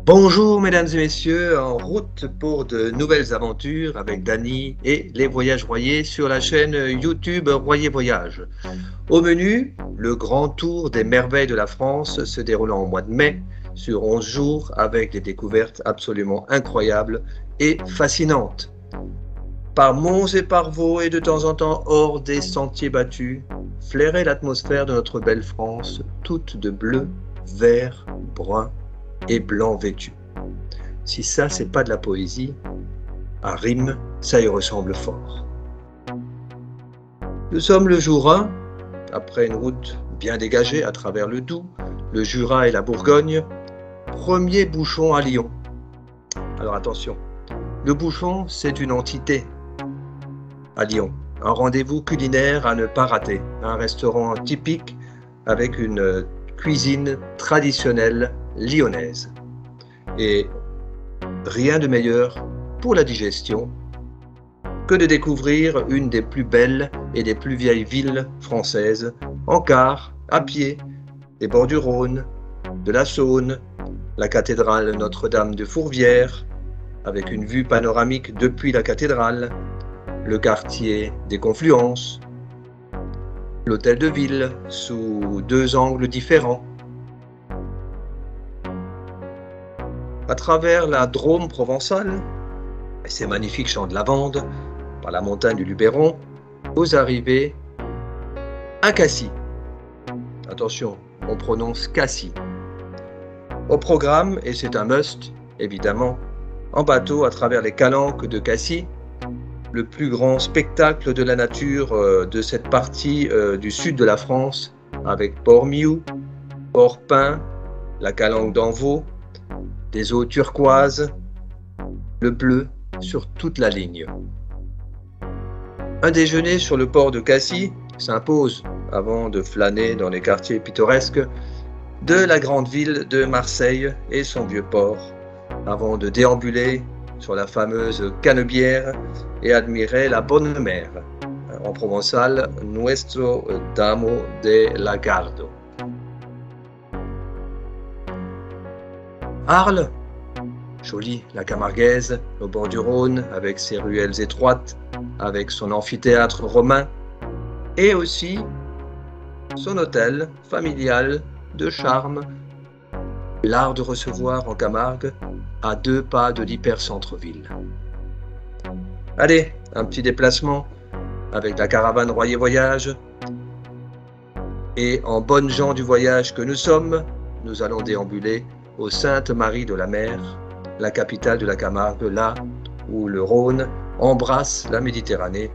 Bonjour mesdames et messieurs, en route pour de nouvelles aventures avec Dany et les voyages royers sur la chaîne YouTube Royer Voyage. Au menu, le grand tour des merveilles de la France se déroulant au mois de mai sur 11 jours avec des découvertes absolument incroyables et fascinantes. Par monts et par vaux et de temps en temps hors des sentiers battus, flairer l'atmosphère de notre belle France, toute de bleu, vert, brun et blanc vêtue. Si ça, c'est pas de la poésie, à rime, ça y ressemble fort. Nous sommes le jour 1, après une route bien dégagée à travers le Doubs, le Jura et la Bourgogne. Premier bouchon à Lyon. Alors attention, le bouchon, c'est une entité à Lyon. Un rendez-vous culinaire à ne pas rater. Un restaurant typique avec une cuisine traditionnelle lyonnaise. Et rien de meilleur pour la digestion que de découvrir une des plus belles et des plus vieilles villes françaises, en car, à pied, des bords du Rhône, de la Saône, la cathédrale Notre-Dame de Fourvière, avec une vue panoramique depuis la cathédrale, le quartier des Confluences, l'hôtel de ville sous deux angles différents. À travers la Drôme provençale et ses magnifiques champs de lavande, par la montagne du Luberon, vous arrivez à Cassis. Attention, on prononce Cassis. Au programme, et c'est un must, évidemment, en bateau à travers les calanques de Cassis, le plus grand spectacle de la nature de cette partie du sud de la France, avec Port-Miou, Port-Pin, la calanque d'Envaux, des eaux turquoises, le bleu sur toute la ligne. Un déjeuner sur le port de Cassis s'impose avant de flâner dans les quartiers pittoresques de la grande ville de Marseille et son vieux port, avant de déambuler sur la fameuse Canebière et admirer la Bonne Mer, en provençal Nuestro Damo de la Garde. Arles, jolie la Camarguaise, au bord du Rhône, avec ses ruelles étroites, avec son amphithéâtre romain, et aussi son hôtel familial de charme, l'art de recevoir en Camargue, à 2 pas de l'hyper-centre-ville. Allez, un petit déplacement avec la caravane Royer Voyage, et en bonnes gens du voyage que nous sommes, nous allons déambuler aux Saintes-Maries de la Mer, la capitale de la Camargue, là où le Rhône embrasse la Méditerranée.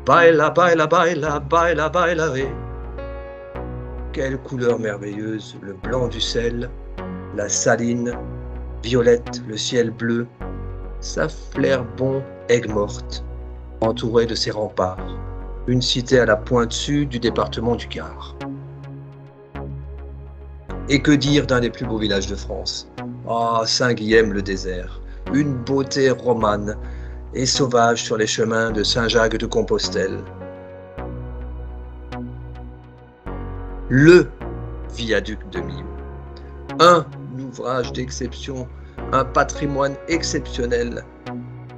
Baila, baila, baila, baila, baila, eh. Quelle couleur merveilleuse, le blanc du sel, la saline, violette, le ciel bleu, ça flaire bon Aigues-Mortes, entourée de ses remparts, une cité à la pointe sud du département du Gard. Et que dire d'un des plus beaux villages de France? Saint-Guilhem-le-Désert, une beauté romane et sauvage sur les chemins de Saint-Jacques de Compostelle. Le viaduc de Millau, un ouvrage d'exception, un patrimoine exceptionnel.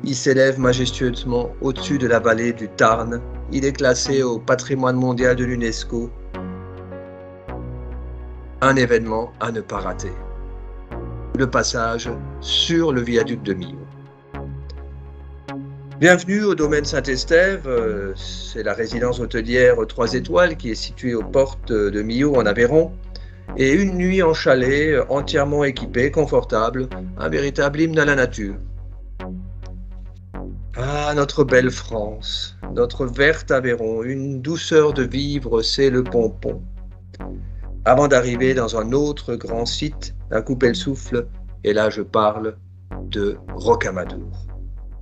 Il s'élève majestueusement au-dessus de la vallée du Tarn. Il est classé au patrimoine mondial de l'UNESCO. Un événement à ne pas rater. Le passage sur le viaduc de Millau. Bienvenue au domaine Saint-Estève, c'est la résidence hôtelière 3 étoiles qui est située aux portes de Millau en Aveyron. Et une nuit en chalet, entièrement équipé, confortable, un véritable hymne à la nature. Ah, notre belle France, notre verte Aveyron, une douceur de vivre, c'est le pompon. Avant d'arriver dans un autre grand site, à couper le souffle, et là je parle de Rocamadour.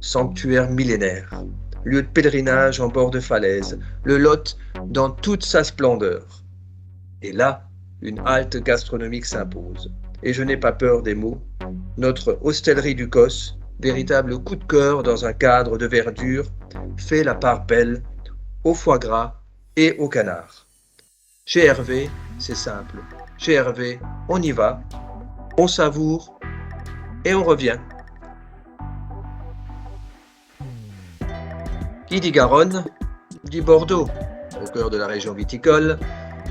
Sanctuaire millénaire, lieu de pèlerinage en bord de falaise, le Lot dans toute sa splendeur. Et là, une halte gastronomique s'impose. Et je n'ai pas peur des mots. Notre hostellerie du Cos, véritable coup de cœur dans un cadre de verdure, fait la part belle au foie gras et au canard. Chez Hervé, c'est simple. chez Hervé, on y va, on savoure et on revient. Qui dit Garonne, dit Bordeaux, au cœur de la région viticole,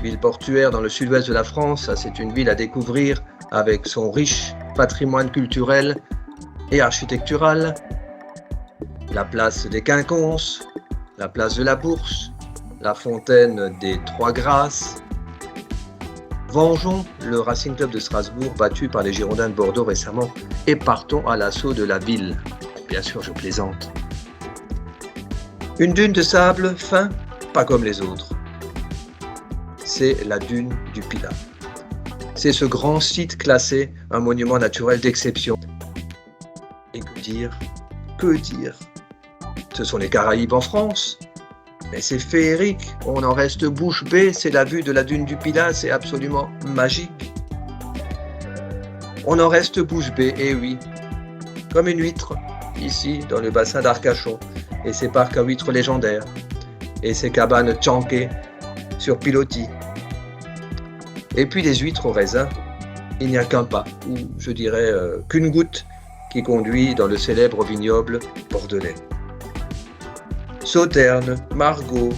ville portuaire dans le sud-ouest de la France. C'est une ville à découvrir avec son riche patrimoine culturel et architectural. La place des Quinconces, la place de la Bourse, la fontaine des Trois Grâces. Vengeons le Racing Club de Strasbourg battu par les Girondins de Bordeaux récemment et partons à l'assaut de la ville. Bien sûr, je plaisante. Une dune de sable fin, pas comme les autres. C'est la dune du Pilat. C'est ce grand site classé, un monument naturel d'exception. Et que dire? Que dire? Ce sont les Caraïbes en France. Mais c'est féerique, on en reste bouche bée, c'est la vue de la dune du Pilat, c'est absolument magique. On en reste bouche bée, et oui, comme une huître, ici dans le bassin d'Arcachon, et ses parcs à huîtres légendaires, et ses cabanes tchanké sur pilotis. Et puis les huîtres au raisin, il n'y a qu'un pas, ou je dirais qu'une goutte, qui conduit dans le célèbre vignoble bordelais. Sauterne, Margaux,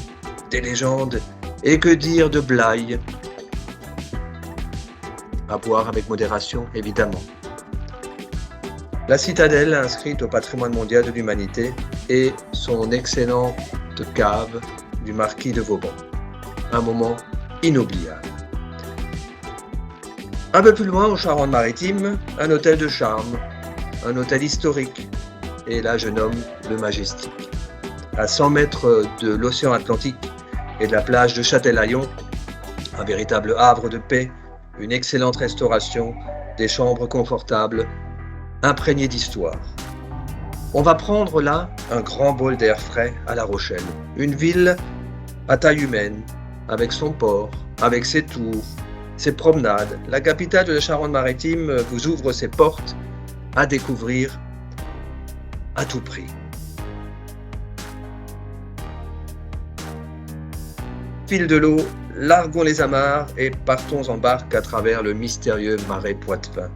des légendes, et que dire de Blaye? À boire avec modération, évidemment. La citadelle inscrite au patrimoine mondial de l'humanité et son excellente cave du marquis de Vauban. Un moment inoubliable. Un peu plus loin, aux Charentes-Maritimes, un hôtel de charme, un hôtel historique, et là je nomme le Majestic. À 100 mètres de l'océan Atlantique et de la plage de Châtelaillon, un véritable havre de paix, une excellente restauration, des chambres confortables, imprégnées d'histoire. On va prendre là un grand bol d'air frais à La Rochelle, une ville à taille humaine, avec son port, avec ses tours, ses promenades. La capitale de la Charente-Maritime vous ouvre ses portes à découvrir à tout prix. Fil de l'eau, larguons les amarres et partons en barque à travers le mystérieux marais Poitevin,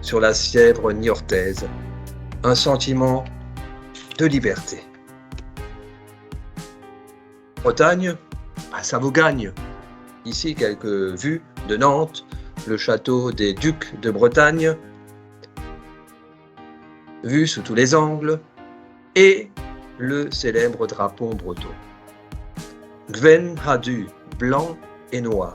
sur la Sièvre niortaise. Un sentiment de liberté. Bretagne, ça vous gagne. Ici, quelques vues de Nantes, le château des Ducs de Bretagne, vue sous tous les angles, et le célèbre drapeau breton. Gwen Hadu, blanc et noir,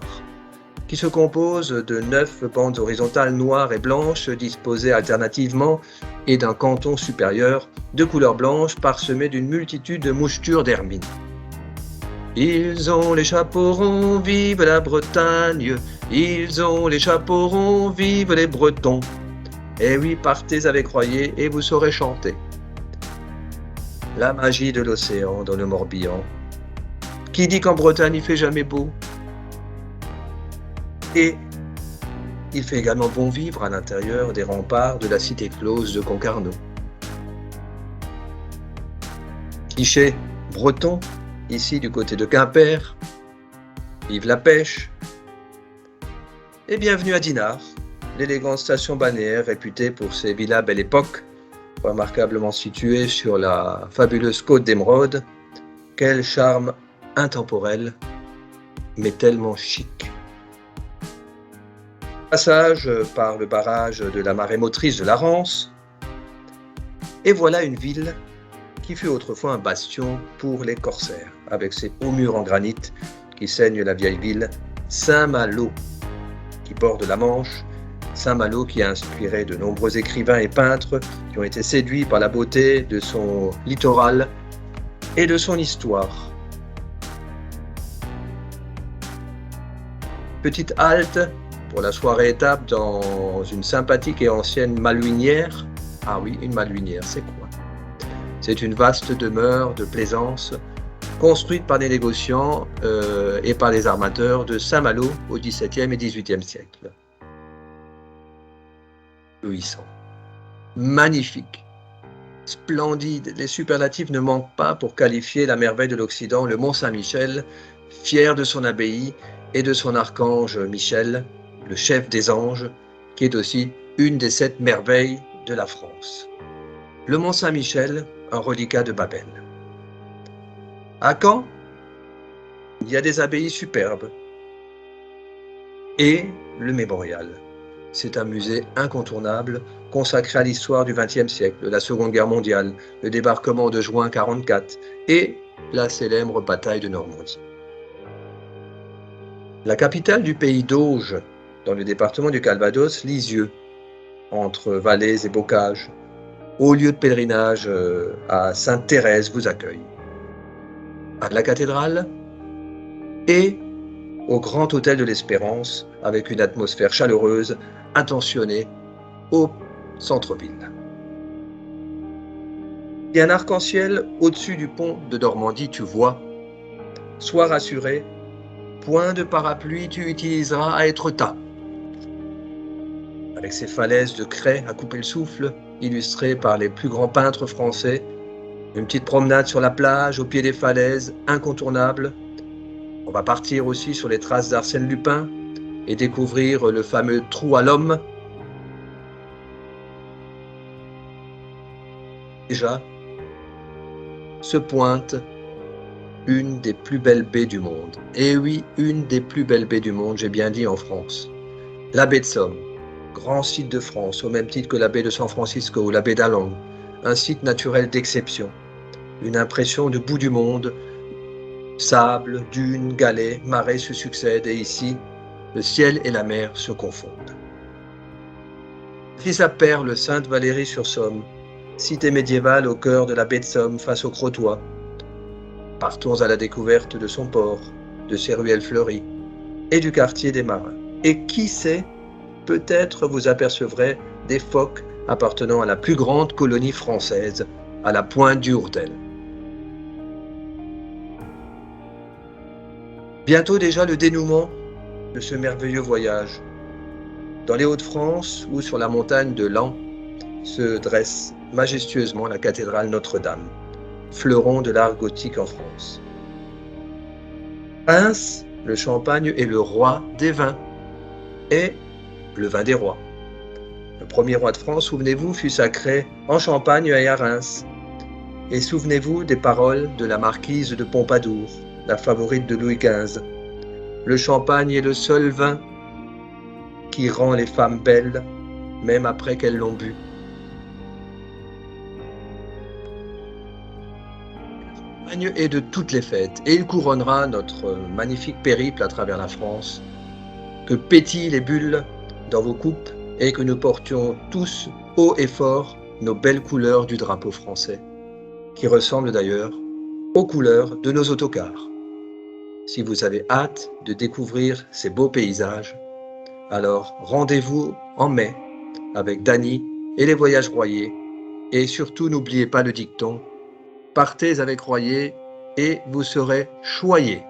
qui se compose de 9 bandes horizontales noires et blanches disposées alternativement et d'un canton supérieur de couleur blanche parsemé d'une multitude de mouchetures d'hermine. Ils ont les chapeaux ronds, vive la Bretagne, ils ont les chapeaux ronds, vive les Bretons. Eh oui, partez avec Royer et vous saurez chanter. La magie de l'océan dans le Morbihan. Qui dit qu'en Bretagne il fait jamais beau? Et il fait également bon vivre à l'intérieur des remparts de la cité close de Concarneau. Cliché breton, ici du côté de Quimper. Vive la pêche. Et bienvenue à Dinard, l'élégante station balnéaire réputée pour ses villas belle époque, remarquablement située sur la fabuleuse côte d'Émeraude. Quel charme intemporel, mais tellement chic. Passage par le barrage de la marée motrice de la Rance, et voilà une ville qui fut autrefois un bastion pour les corsaires, avec ses hauts murs en granit qui ceignent la vieille ville, Saint-Malo, qui borde la Manche, Saint-Malo qui a inspiré de nombreux écrivains et peintres qui ont été séduits par la beauté de son littoral et de son histoire. Petite halte pour la soirée étape dans une sympathique et ancienne malouinière. Ah oui, une malouinière, c'est quoi? C'est une vaste demeure de plaisance construite par des négociants et par des armateurs de Saint-Malo au XVIIe et XVIIIe siècle. Louisant. Magnifique. Splendide. Les superlatifs ne manquent pas pour qualifier la merveille de l'Occident, le Mont Saint-Michel, fier de son abbaye et de son archange Michel, le chef des anges, qui est aussi une des 7 merveilles de la France. Le Mont Saint-Michel, un reliquat de Babel. À Caen, il y a des abbayes superbes et le mémorial. C'est un musée incontournable consacré à l'histoire du XXe siècle, la Seconde Guerre mondiale, le débarquement de juin 1944 et la célèbre bataille de Normandie. La capitale du pays d'Auge, dans le département du Calvados, Lisieux, entre vallées et bocages, au lieu de pèlerinage à Sainte-Thérèse, vous accueille. À la cathédrale et au Grand Hôtel de l'Espérance, avec une atmosphère chaleureuse, intentionnée au centre-ville. Il y a un arc-en-ciel au-dessus du pont de Normandie, tu vois. Sois rassuré, point de parapluie tu utiliseras à Étretat. Avec ses falaises de craie à couper le souffle, illustrées par les plus grands peintres français, une petite promenade sur la plage, au pied des falaises, incontournable. On va partir aussi sur les traces d'Arsène Lupin et découvrir le fameux trou à l'homme. Déjà, se pointe une des plus belles baies du monde. Et oui, une des plus belles baies du monde, j'ai bien dit en France. La baie de Somme, grand site de France, au même titre que la baie de San Francisco ou la baie d'Along, un site naturel d'exception. Une impression de bout du monde. Sable, dunes, galets, marais se succèdent et ici, le ciel et la mer se confondent. Fils à Perle, Sainte-Valérie-sur-Somme, cité médiévale au cœur de la baie de Somme face au Crotoy. Partons à la découverte de son port, de ses ruelles fleuries et du quartier des marins. Et qui sait, peut-être vous apercevrez des phoques appartenant à la plus grande colonie française, à la pointe du Hourdel. Bientôt déjà le dénouement de ce merveilleux voyage. Dans les Hauts-de-France ou sur la montagne de Laon se dresse majestueusement la cathédrale Notre-Dame, fleuron de l'art gothique en France. Reims, le champagne est le roi des vins et le vin des rois. Le premier roi de France, souvenez-vous, fut sacré en Champagne et à Reims. Et souvenez-vous des paroles de la marquise de Pompadour, la favorite de Louis XV. Le champagne est le seul vin qui rend les femmes belles, même après qu'elles l'ont bu. Le champagne est de toutes les fêtes, et il couronnera notre magnifique périple à travers la France. Que pétillent les bulles dans vos coupes, et que nous portions tous haut et fort nos belles couleurs du drapeau français, qui ressemblent d'ailleurs aux couleurs de nos autocars. Si vous avez hâte de découvrir ces beaux paysages, alors rendez-vous en mai avec Dany et les Voyages Royers. Et surtout, n'oubliez pas le dicton, partez avec Royer et vous serez choyés.